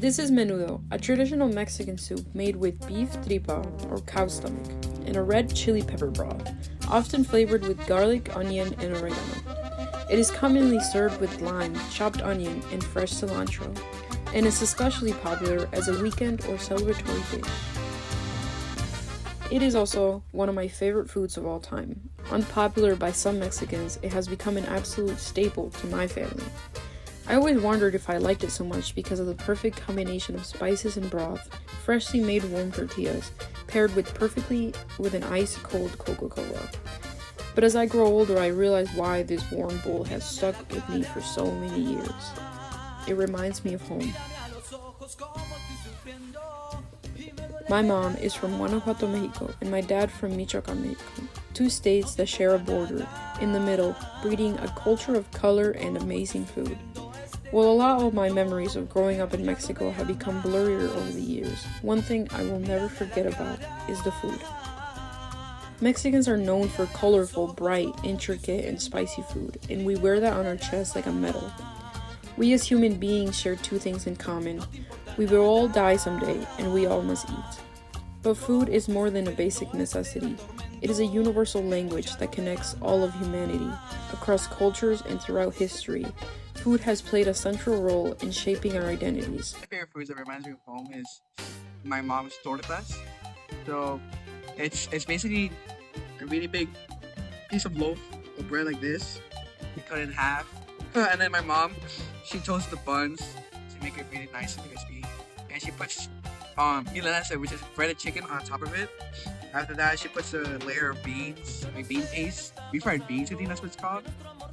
This is menudo, a traditional Mexican soup made with beef tripa or cow stomach and a red chili pepper broth, often flavored with garlic, onion, and oregano. It is commonly served with lime, chopped onion, and fresh cilantro, and is especially popular as a weekend or celebratory dish. It is also one of my favorite foods of all time. Unpopular by some Mexicans, it has become an absolute staple to my family. I always wondered if I liked it so much because of the perfect combination of spices and broth, freshly made warm tortillas, paired with perfectly with an ice-cold Coca-Cola. But as I grow older, I realize why this warm bowl has stuck with me for so many years. It reminds me of home. My mom is from Guanajuato, Mexico, and my dad from Michoacan, Mexico, two states that share a border, in the middle, breeding a culture of color and amazing food. While a lot of my memories of growing up in Mexico have become blurrier over the years, one thing I will never forget about is the food. Mexicans are known for colorful, bright, intricate, and spicy food, and we wear that on our chest like a medal. We as human beings share two things in common. We will all die someday, and we all must eat. But food is more than a basic necessity. It is a universal language that connects all of humanity, across cultures and throughout history. Food has played a central role in shaping our identities. My favorite foods that reminds me of home is my mom's tortas. So it's basically a really big piece of loaf of bread like this. You cut it in half, and then my mom, she toasts the buns to make it really nice and crispy, and she puts milanesa, which is breaded chicken, on top of it. After that, she puts a layer of beans, like bean paste, refried beans, I think that's what it's called.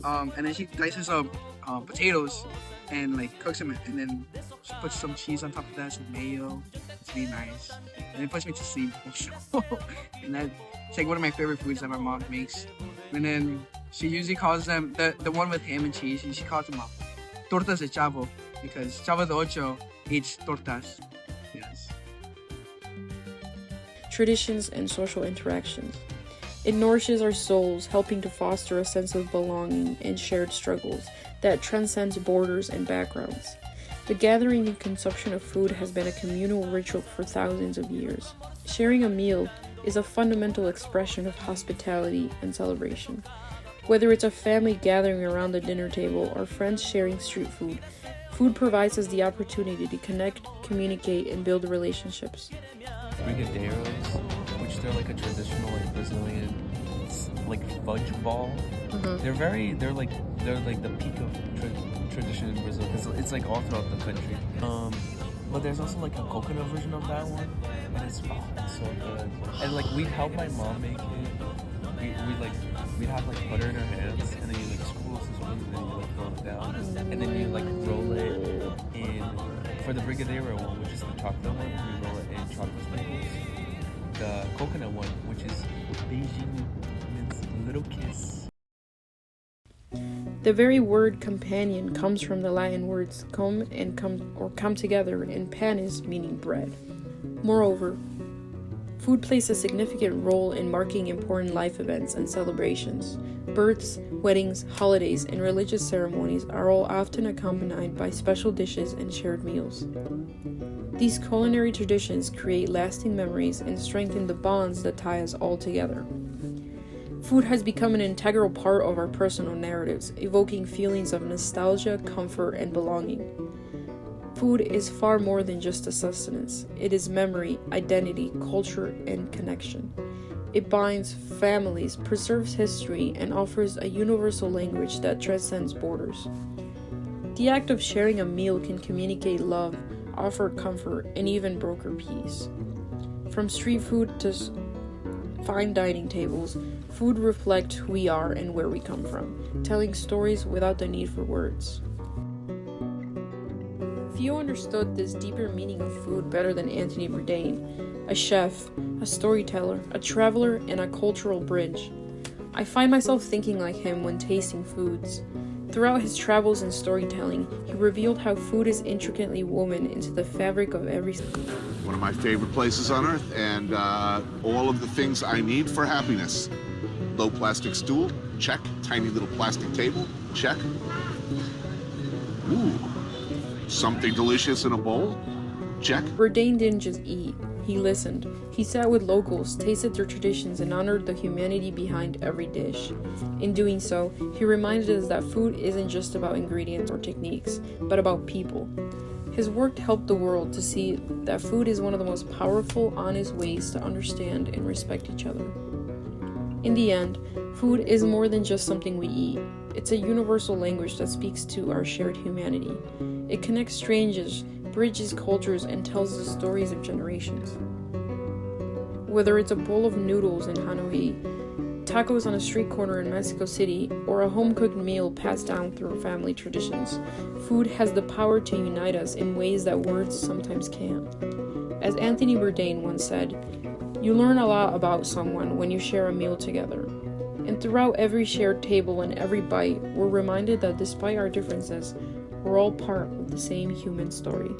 And then she dices up potatoes and like cooks them, and then she puts some cheese on top of that, some mayo. It's really nice, and it puts me to sleep. And that's like one of my favorite foods that my mom makes. And then she usually calls them the one with ham and cheese. She calls them tortas de chavo because Chavo de Ocho eats tortas. Yes. Traditions and social interactions. It nourishes our souls, helping to foster a sense of belonging and shared struggles that transcends borders and backgrounds. The gathering and consumption of food has been a communal ritual for thousands of years. Sharing a meal is a fundamental expression of hospitality and celebration. Whether it's a family gathering around the dinner table or friends sharing street food, food provides us the opportunity to connect, communicate, and build relationships. Brigadeiros, which they're like a traditional like Brazilian like fudge ball. They're like the peak of tradition in Brazil. It's like all throughout the country. But there's also like a coconut version of that one, and it's so good. And like we'd help my mom make it. We'd have like butter in our hands, and then you like scoop the spoon, and then you like roll it down, and then you like roll it in. For the Brigadeiro one, which is the chocolate one, we roll it in chocolate sprinkles. The coconut one, which is Beijing, means little kiss. The very word companion comes from the Latin words come together, and panis meaning bread. Moreover, food plays a significant role in marking important life events and celebrations. Births, weddings, holidays, and religious ceremonies are all often accompanied by special dishes and shared meals. These culinary traditions create lasting memories and strengthen the bonds that tie us all together. Food has become an integral part of our personal narratives, evoking feelings of nostalgia, comfort, and belonging. Food is far more than just a sustenance. It is memory, identity, culture, and connection. It binds families, preserves history, and offers a universal language that transcends borders. The act of sharing a meal can communicate love, offer comfort, and even broker peace. From street food to fine dining tables, food reflects who we are and where we come from, telling stories without the need for words. Few understood this deeper meaning of food better than Anthony Bourdain, a chef, a storyteller, a traveler, and a cultural bridge. I find myself thinking like him when tasting foods. Throughout his travels and storytelling, he revealed how food is intricately woven into the fabric of every... One of my favorite places on earth, and all of the things I need for happiness. Low plastic stool, check. Tiny little plastic table, check. Ooh, Something delicious in a bowl? Check. Bourdain didn't just eat, he listened. He sat with locals, tasted their traditions, and honored the humanity behind every dish. In doing so, he reminded us that food isn't just about ingredients or techniques, but about people. His work helped the world to see that food is one of the most powerful, honest ways to understand and respect each other. In the end, food is more than just something we eat. It's a universal language that speaks to our shared humanity. It connects strangers, bridges cultures, and tells the stories of generations. Whether it's a bowl of noodles in Hanoi, tacos on a street corner in Mexico City, or a home-cooked meal passed down through family traditions, food has the power to unite us in ways that words sometimes can't. As Anthony Bourdain once said, "You learn a lot about someone when you share a meal together." And throughout every shared table and every bite, we're reminded that despite our differences, we're all part of the same human story.